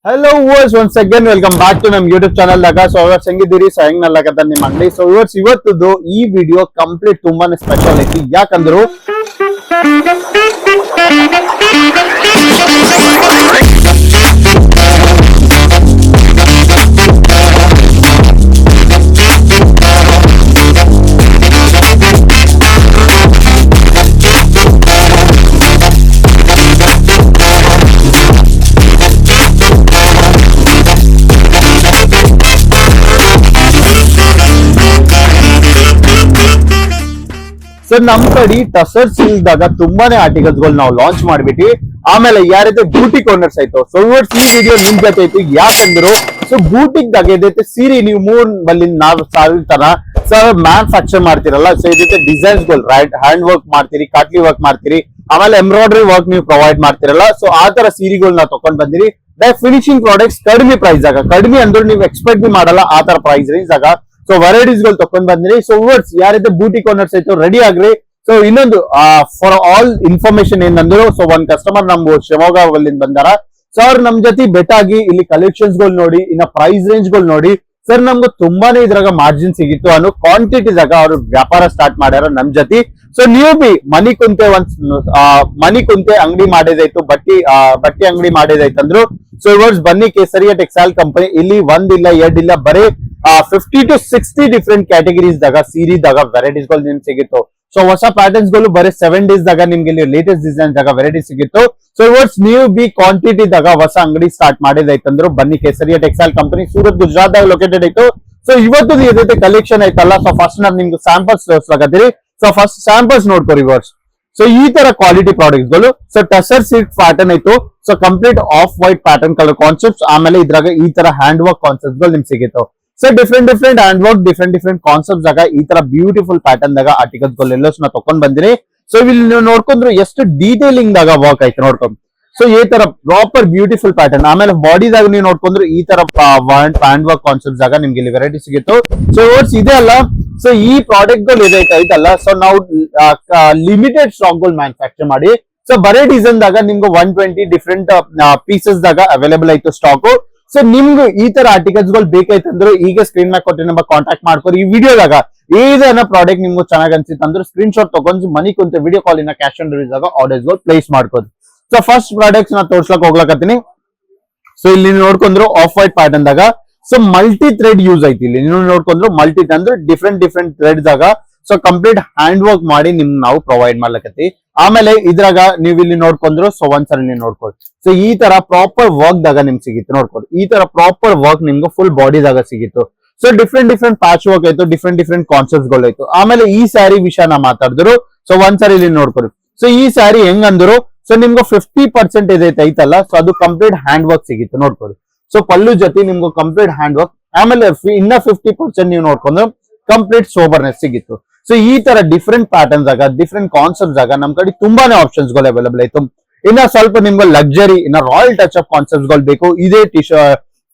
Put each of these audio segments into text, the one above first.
Hello viewers, once again welcome back to ನಮ್ಮ YouTube channel ದಾಗ. So viewers ಹೆಂಗಿದ್ದೀರಿ? So ಹೆಂಗ್ ನಲ್ಲಕತ್ತ ನಿಮ್ಮ ಅಂಗಡಿ. ಸೊ ವಿವರ್ಸ್ ಇವತ್ತದು ಈ ವಿಡಿಯೋ ಕಂಪ್ಲೀಟ್ ತುಂಬಾನೇ ಸ್ಪೆಷಲ್ ಐತಿ. ಯಾಕಂದ್ರು ಸರ್ ನಮ್ ಕಡೆ ಟಸರ್ ಸಿಲ್ಕ್ ದಾಗ ತುಂಬಾನೇ ಆರ್ಟಿಕಲ್ಸ್ ಗಳು ನಾವು ಲಾಂಚ್ ಮಾಡ್ಬಿಟ್ಟು ಆಮೇಲೆ ಯಾರೈತೆ ಬೂಟಿಕ್ ಓನರ್ಸ್ ಆಯ್ತು. ಸೊ ಇವತ್ತು ಈ ವಿಡಿಯೋ ನಿಮ್ ಜೊತೆ ಐತಿ. ಯಾಕಂದ್ರು ಸೊ ಬೂಟಿಕ್ ದಾಗ ಇದೈತೆ ಸೀರೆ ನೀವು 3 ತರ ಸರ್ ಮ್ಯಾನುಫ್ಯಾಕ್ಚರ್ ಮಾಡ್ತಿರಲ್ಲ. ಸೊ ಇದೈತೆ ಡಿಸೈನ್ಸ್ ಗಳು ರೈಟ್ ಹ್ಯಾಂಡ್ ವರ್ಕ್ ಮಾಡ್ತೀರಿ, ಕಾಟ್ಲಿ ವರ್ಕ್ ಮಾಡ್ತೀರಿ, ಆಮೇಲೆ ಎಂಬ್ರಾಯ್ಡರಿ ವರ್ಕ್ ನೀವು ಪ್ರೊವೈಡ್ ಮಾಡ್ತಿರಲ್ಲ. ಸೊ ಆ ತರ ಸೀರೆಗಳನ್ನ ತಕೊಂಡ್ ಬಂದಿರಿ. ಫಿನಿಶಿಂಗ್ ಪ್ರಾಡಕ್ಟ್ಸ್ ಕಡಿಮೆ ಪ್ರೈಸ್ ಆಗ, ಕಡಿಮೆ ಅಂದ್ರೆ ನೀವು ಎಕ್ಸ್ಪೆಕ್ಟ್ ಬಿ ಮಾಡಲ್ಲ ಆ ತರ ಪ್ರೈಸ್ ರೇಂಜ್ ಆಗ. ಸೊ ವೆರೈಟೀಸ್ ಗಳು ತಕೊಂಡ್ ಬಂದ್ರಿ. ಸೊ ವರ್ಡ್ಸ್ ಯಾರೈತೆ ಬೂಟಿಕ್ ಓನರ್ಸ್ ಆಯ್ತು ರೆಡಿ ಆಗ್ರಿ. ಸೊ ಇನ್ನೊಂದು ಫಾರ್ ಆಲ್ ಇನ್ಫಾರ್ಮೇಶನ್ ಏನಂದ್ರು, ಸೊ ಒಂದ್ ಕಸ್ಟಮರ್ ನಮ್ಗೆ ಶಿವಮೊಗ್ಗದಿಂದ ಬಂದಾರ. ಸೊ ಅವ್ರು ನಮ್ ಜೊತೆ ಬೆಟ್ಟಾಗಿ ಇಲ್ಲಿ ಕಲೆಕ್ಷನ್ಸ್ ಗಳು ನೋಡಿ, ಇನ್ನ ಪ್ರೈಸ್ ರೇಂಜ್ ಗಳು ನೋಡಿ, ಸರ್ ನಮ್ಗೆ ತುಂಬಾನೇ ಇದ್ರಾಗ ಮಾರ್ಜಿನ್ ಸಿಗಿತ್ತು ಅನ್ನೋ ಕ್ವಾಂಟಿಟಿದಾಗ ಅವ್ರು ವ್ಯಾಪಾರ ಸ್ಟಾರ್ಟ್ ಮಾಡ್ಯಾರ ನಮ್ ಜೊತೆ. ಸೊ ನೀವು ಬಿ ಮನಿ ಕುಂತೆ ಅಂಗಡಿ ಮಾಡೋದಾಯ್ತು, ಬಟ್ಟಿ ಅಂಗಡಿ ಮಾಡೋದಾಯ್ತಂದ್ರು. ಸೊ ಇವರ್ಸ್ ಬನ್ನಿ ಕೇಸರಿಯ ಟೆಕ್ಸ್ಟೈಲ್ ಕಂಪನಿ. ಇಲ್ಲಿ ಒಂದಿಲ್ಲ ಎರಡಿಲ್ಲ ಬರೀ 50 to 60 ಡಿಫ್ರೆಂಟ್ ಕ್ಯಾಟಗರೀಸ್ ದಾಗ ಸೀರೀಸ್ ವೆರೈಟೀಸ್ ಗಳು ನಿಮ್ಗೆ ಸಿಗಿತ್ತು. ಸೊ ಹೊಸ ಪ್ಯಾಟರ್ನ್ಸ್ ಗಳು ಬರೀ 7 days ದಾಗ ನಿಮ್ಗೆ ಇಲ್ಲಿ ಲೇಟೆಸ್ಟ್ ಡಿಸೈನ್ ದಾಗ ವೆರೈಟಿ ಸಿಗಿತ್ತು. ಸೊ ಇವರ್ಸ್ ನೀವು ಬಿ ಕ್ವಾಂಟಿಟಿ ದಾಗ ಹೊಸ ಅಂಗಡಿ ಸ್ಟಾರ್ಟ್ ಮಾಡಿದಾಯ್ತಂದ್ರು ಬನ್ನಿ ಕೇಸರಿಯ ಟೆಕ್ಸ್ಟೈಲ್ ಕಂಪನಿ ಸೂರತ್ ಗುಜರಾತ್ ದಾಗ ಲೊಕೇಟೆಡ್ ಆಯ್ತು. ಸೊ ಇವತ್ತು ಇದೈತೆ ಕಲೆಕ್ಷನ್ ಐತಲ್ಲ. ಸೊ ಫಸ್ಟ್ ನಾವ್ ನಿಮ್ಗೆ ಸ್ಯಾಂಪಲ್ಸ್ ತೋರ್ಸ್ಲಾಕತ್ತೀರಿ. ಸೊ ಫಸ್ಟ್ ಸ್ಯಾಂಪಲ್ಸ್ ನೋಡ್ಕೊರಿ ಇವರ್ಸ್. ಸೊ ಈ ತರ ಕ್ವಾಲಿಟಿ ಪ್ರಾಡಕ್ಟ್ಸ್ ಗಳು. ಸೊ ಟಸರ್ ಸಿಲ್ಕ್ ಪ್ಯಾಟರ್ನ್ ಆಯ್ತು. So complete off white pattern colour concepts, ಆಮೇಲೆ ಇದ್ರಾಗ ಈ ತರ ಹ್ಯಾಂಡ್ ವರ್ಕ್ ಕಾನ್ಸೆಪ್ಟ್ ಗಳು ನಿಮ್ಗೆ ಸಿಗಿತ್ತು. So different hand work, different concepts ಆಗ ಈ ತರ ಬ್ಯೂಟಿಫುಲ್ ಪ್ಯಾಟರ್ನ್ ದಾಗ ಆರ್ಟಿಕಲ್ಸ್ ಗಳು ಎಲ್ಲೋ ತಕೊಂಡ್ ಬಂದಿರಿ. ಸೊ ಇಲ್ಲಿ ನೀವು ನೋಡ್ಕೊಂಡ್ರು ಎಷ್ಟು ಡೀಟೇಲಿಂಗ್ ದಾಗ ವರ್ಕ್ ಆಯ್ತು ನೋಡ್ಕೊಂಡು. ಸೊ ಈ ತರ ಪ್ರಾಪರ್ ಬ್ಯೂಟಿಫುಲ್ ಪ್ಯಾಟರ್ನ್, ಆಮೇಲೆ ಬಾಡಿದಾಗ ನೀವು ನೋಡ್ಕೊಂಡ್ರು ಈ ತರ ಹ್ಯಾಂಡ್ ವರ್ಕ್ ಕಾನ್ಸೆಪ್ಟ್ಸ್ ಆಗ ನಿಮ್ಗೆ ಇಲ್ಲಿ ವೆರೈಟಿ ಸಿಗಿತ್ತು. ಸೊ ವರ್ಡ್ಸ್ ಇದೆ ಅಲ್ಲ. ಸೊ ಈ ಪ್ರಾಡಕ್ಟ್ ಗಳು ಇದೈತಲ್ಲ, ಸೊ ನಾವು ಲಿಮಿಟೆಡ್ ಸ್ಟಾಕ್ ಗಳು ಮ್ಯಾನುಫ್ಯಾಕ್ಚರ್ ಮಾಡಿ, ಸೊ ಬರೇ ಡಿಸೈನ್ ದಾಗ ನಿಮ್ಗೆ 120 ಡಿಫ್ರೆಂಟ್ ಪೀಸಸ್ ದಾಗ ಅವೈಲೇಬಲ್ ಆಯ್ತು ಸ್ಟಾಕ್. ಸೊ ನಿಮ್ಗೆ ಈ ತರ ಆರ್ಟಿಕಲ್ಸ್ ಗಳು ಬೇಕಾಯ್ತಂದ್ರೆ ಈಗ ಸ್ಕ್ರೀನ್ ಮ್ಯಾಗ ಕೊಟ್ಟು ನಮ್ಮ ಕಾಂಟ್ಯಾಕ್ಟ್ ಮಾಡ್ಕೊರಿ. ಈ ವಿಡಿಯೋದಾಗ ಏನ ಪ್ರಾಡಕ್ಟ್ ನಿಮ್ಗೆ ಚೆನ್ನಾಗ್ ಅನ್ಸಿತ್ತಂದ್ರೆ ಸ್ಕ್ರೀನ್ ಶಾಟ್ ತಗೊಂಡು ಮನಿ ಕುಂತ ವಿಡಿಯೋ ಕಾಲಿನ ಕ್ಯಾಶ್ ಆನ್ ಡೆಲಿವರಿ ದಾಗ ಆರ್ಡರ್ಸ್ ಗಳು ಪ್ಲೇಸ್ ಮಾಡ್ಕೋದು. ಸೊ ಫಸ್ಟ್ ಪ್ರಾಡಕ್ಟ್ಸ್ ನಾ ತೋರ್ಸ್ಲಕ್ ಹೋಗ್ಲಕತ್ತೀನಿ. ಸೊ ಇಲ್ಲಿ ನೋಡ್ಕೊಂಡ್ರು ಆಫ್ ವೈಟ್ ಪ್ಯಾಟರ್ನ್ ದಾಗ ಸೊ ಮಲ್ಟಿ ಥ್ರೆಡ್ ಯೂಸ್ ಐತಿ. ಇಲ್ಲಿ ನೀವು ನೋಡ್ಕೊಂಡ್ರು ಮಲ್ಟಿ ಅಂದ್ರೆ ಡಿಫ್ರೆಂಟ್ ಥ್ರೆಡ್ಸ್ ಆಗ ಸೊ ಕಂಪ್ಲೀಟ್ ಹ್ಯಾಂಡ್ ವರ್ಕ್ ಮಾಡಿ ನಿಮ್ಗೆ ನಾವು ಪ್ರೊವೈಡ್ ಮಾಡ್ಲಕತ್ತಿ. ಆಮೇಲೆ ಇದ್ರಾಗ ನೀವು ಇಲ್ಲಿ ನೋಡ್ಕೊಂಡ್ರು ಸೊ ಒಂದ್ಸರಿ ನೀವು ನೋಡ್ಕೊಳ್ಳಿ. ಸೊ ಈ ತರ ಪ್ರಾಪರ್ ವರ್ಕ್ ದಾಗ ನಿಮ್ಗೆ ಸಿಗಿತ್ತು ನೋಡ್ಕೊಳ್ಳಿ. ಈ ತರ ಪ್ರಾಪರ್ ವರ್ಕ್ ನಿಮ್ಗೆ ಫುಲ್ ಬಾಡಿದಾಗ ಸಿಗಿತ್ತು. ಸೊ ಡಿಫ್ರೆಂಟ್ ಪ್ಯಾಚ್ ವರ್ಕ್ ಆಯ್ತು, ಡಿಫ್ರೆಂಟ್ ಕಾನ್ಸೆಪ್ಟ್ಸ್ ಗಳು ಆಯ್ತು. ಆಮೇಲೆ ಈ ಸ್ಯಾರಿ ವಿಷಯ ನಾ ಮಾತಾಡಿದ್ರು. ಸೊ ಒಂದ್ಸರಿ ಇಲ್ಲಿ ನೋಡ್ಕೊಳ್ಳಿ. ಸೊ ಈ ಸ್ಯಾರಿ ಹೆಂಗಂದ್ರು, ಸೊ ನಿಮ್ಗೆ 50% ಐತಲ್ಲ, ಸೊ ಅದು ಕಂಪ್ಲೀಟ್ ಹ್ಯಾಂಡ್ ವರ್ಕ್ ಸಿಗಿತ್ತು ನೋಡ್ಕೊಳ್ಳಿ. ಸೊ ಪಲ್ಲು ಜೊತೆ ನಿಮ್ಗೆ ಕಂಪ್ಲೀಟ್ ಹ್ಯಾಂಡ್ ವರ್ಕ್, ಆಮೇಲೆ ಇನ್ನ 50% ನೀವು ನೋಡ್ಕೊಂಡ್ರೆ ಕಂಪ್ಲೀಟ್ ಸೋಬರ್ನೆಸ್ ಸಿಗಿತ್ತು. ಸೊ ಈ ತರ ಡಿಫ್ರೆಂಟ್ ಪ್ಯಾಟರ್ನ್ಸ್ ಆಗ, ಡಿಫ್ರೆಂಟ್ ಕಾನ್ಸೆಪ್ಟ್ಸ್ ಆಗ ನಮ್ ಕಡೆ ತುಂಬಾನೇ ಆಪ್ಷನ್ಸ್ ಗಳು ಅವೈಲೇಬಲ್ ಆಯ್ತು. ಇನ್ನ ಸ್ವಲ್ಪ ನಿಮ್ಗೆ ಲಕ್ಸರಿ, ಇನ್ನ ರಾಯಲ್ ಟಚ್ ಅಪ್ ಕಾನ್ಸೆಪ್ಟ್ಸ್ ಗಳು ಬೇಕು ಇದೇ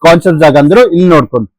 ಕಾನ್ಸೆಪ್ಟ್ಸ್ ಆಗ ಅಂದ್ರೆ ಇಲ್ಲಿ ನೋಡ್ಕೊಂಡು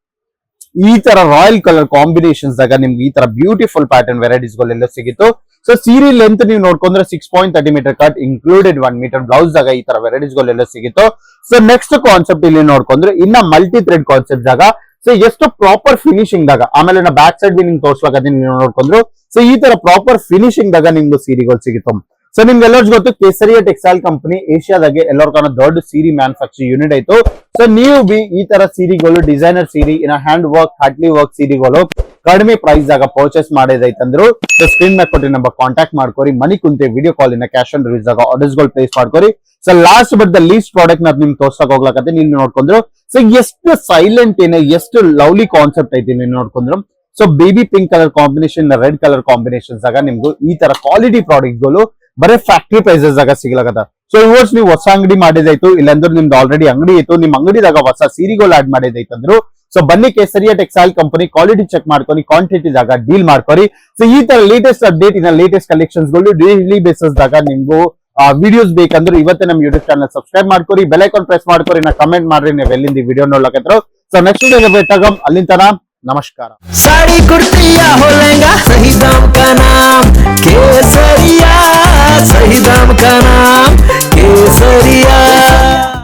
ಈ ತರ ರಾಯಲ್ ಕಲರ್ ಕಾಂಬಿನೇಷನ್ಸ್ ಆಗ ನಿಮ್ಗೆ ಈ ತರ ಬ್ಯೂಟಿಫುಲ್ ಪ್ಯಾಟರ್ನ್ ವೆರೈಟೀಸ್ ಗಳು ಸಿಗಿತ್ತು. ಸೊ ಸೀರೆ ಲೆಂತ್ ನೀವು ನೋಡ್ಕೊಂಡ್ರೆ 6.30 metre cut included 1 metre blouse ಆಗ ಈ ತರ ವೆರೈಟೀಸ್ ಗಳು ಸಿಗಿತ್ತು. ಸೊ ನೆಕ್ಸ್ಟ್ ಕಾನ್ಸೆಪ್ಟ್ ಇಲ್ಲಿ ನೋಡ್ಕೊಂಡ್ರೆ ಇನ್ನ ಮಲ್ಟಿ ಥ್ರೆಡ್ ಕಾನ್ಸೆಪ್ಟ್ ಆಗ ಸೊ ಎಷ್ಟು ಪ್ರಾಪರ್ ಫಿನಿಶಿಂಗ್ ದಾಗ, ಆಮೇಲೆ ನಾ ಬ್ಯಾಕ್ ಸೈಡ್ ಬಿ ನಿಮ್ಗೆ ತೋರ್ಸ್ಲಾಕತ್ತೀನಿ ನೀವು ನೋಡ್ಕೊಂಡ್ರು. ಸೊ ಈ ತರ ಪ್ರಾಪರ್ ಫಿನಿಶಿಂಗ್ ದಾಗ ನಿಮ್ಗೆ ಸೀರೆಗಳು ಸಿಗಿತ್ತು. ಸೊ ನಿಮ್ಗೆ ಎಲ್ಲರಿಗೂ ಗೊತ್ತು ಕೇಸರಿಯ ಟೆಕ್ಸ್ಟೈಲ್ ಕಂಪನಿ ಏಷ್ಯಾದಾಗೆ ಎಲ್ಲರಿಗೂ ದೊಡ್ಡ ಸೀರೆ ಮ್ಯಾನುಫ್ಯಾಕ್ಚರ್ ಯೂನಿಟ್ ಆಯ್ತು. ಸೊ ನೀವು ಬಿ ಈ ತರ ಸೀರೆಗಳು, ಡಿಸೈನರ್ ಸೀರೆ, ಇನ್ನ ಹ್ಯಾಂಡ್ ವರ್ಕ್, ಹಾಟ್ಲಿ ವರ್ಕ್ ಸೀರೆಗಳು ಕಡಿಮೆ ಪ್ರೈಸ್ ಆಗ ಪರ್ಚೇಸ್ ಮಾಡೋದೈತಂದ್ರು ಸೊ ಸ್ಕ್ರೀನ್ ಮ್ಯಾಗ ಕೊಟ್ಟು ನಮ್ಮ ಕಾಂಟ್ಯಾಕ್ಟ್ ಮಾಡ್ಕೊರಿ. ಮನಿ ಕುಂತೆ ವಿಡಿಯೋ ಕಾಲಿನ ಕ್ಯಾಶ್ ಆನ್ ಡೆಲಿವರಿ ಆಗ ಆರ್ಡರ್ಸ್ ಗಳು ಪ್ಲೇಸ್ ಮಾಡ್ಕೊರಿ. So last but the least product ನ ನಿಮ್ಗೆ ತೋರ್ಸಕ್ ಹೋಗ್ಲಕತ್ತೆ. ನೀವು ನೋಡ್ಕೊಂಡ್ರು ಸೊ ಎಷ್ಟು ಸೈಲೆಂಟ್ ಏನ, ಎಷ್ಟು ಲವ್ಲಿ ಕಾನ್ಸೆಪ್ಟ್ ಐತಿ ನೀವು ನೋಡ್ಕೊಂಡ್ರು. So baby pink colour combination, red colour combinations ಆಗ ನಿಮ್ಗೂ ಈ ತರ ಕ್ವಾಲಿಟಿ ಪ್ರಾಡಕ್ಟ್ ಗಳು ಬರೀ ಫ್ಯಾಕ್ಟ್ರಿ ಪ್ರೈಸಸ್ ಆಗ ಸಿಗ್ಲಕತ್ತ. ಸೊ ಇವರ್ಸ್ ನೀವು ಹೊಸ ಅಂಗಡಿ ಮಾಡಿದಾಯ್ತು, ಇಲ್ಲಾಂದ್ರೆ ನಿಮ್ದು ಆಲ್ರೆಡಿ ಅಂಗಡಿ ಇತ್ತು, ನಿಮ್ ಅಂಗಡಿದಾಗ ಹೊಸ ಸೀರೆಗಳು ಆಡ್ ಮಾಡಿದಾಯ್ತಂದ್ರು ಸೊ ಬನ್ನಿ Kesariya textile company quality check ಮಾಡ್ಕೊರಿ, ಕ್ವಾಂಟಿಟಿದಾಗ ಡೀಲ್ ಮಾಡ್ಕೊರಿ. ಸೊ ಈ ತರ ಲೇಟೆಸ್ಟ್ ಅಪ್ಡೇಟ್, ಇನ್ನ ಲೇಟೆಸ್ಟ್ ಕಲೆಕ್ಷನ್ಸ್ ಗಳು ಡೈಲಿ ಬೇಸಿಸ್ ದಾಗ ನಿಮ್ಗೂ ವಿಡಿಯೋಸ್ ಬೇಕಂದ್ರೆ ಇವತ್ತೇ ನಮ್ ಯೂಟ್ಯೂಬ್ ಚಾನಲ್ ಸಬ್ಸ್ಕ್ರೈಬ್ ಮಾಡ್ಕೊರಿ, ಬೆಲ್ ಐಕಾನ್ ಪ್ರೆಸ್ ಮಾಡ್ಕೊರಿ, ನಾ ಕಮೆಂಟ್ ಮಾಡ್ರಿ ನೀವು ಎಲ್ಲಿಂದ ವಿಡಿಯೋ ನೋಡ್ಲಕತ್ರು. ಸೊ ನೆಕ್ಸ್ಟ್ ವಿಡಿಯೋ ಭೇಟಾಗಂ, ಅಲ್ಲಿಂದ नमस्कार। साड़ी कुर्तिया हो लहंगा सही दाम का नाम केसरिया, सही दाम का नाम केसरिया।